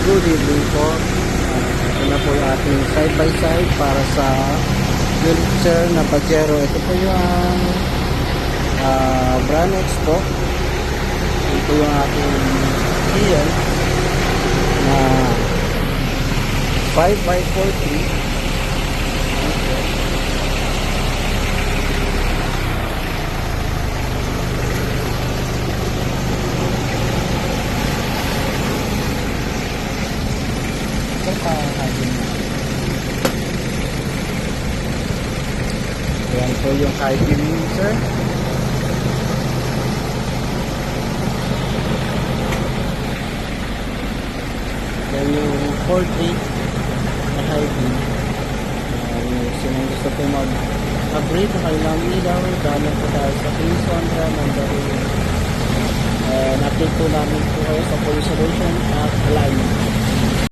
Good evening po. Ito na po yung ating side by side para sa wheelchair na Pajero. Ito po yung brand expo. Ito yung ating Ian na 5x40. Ayan po yung hiking wheelchair. Yan yung 4-8 na hiking. Sinong gusto po mag-upgrade na kailang ilaw, galing po tayo sa Quezon, Mandarin. Update po namin po kayo sa full solution at alignment.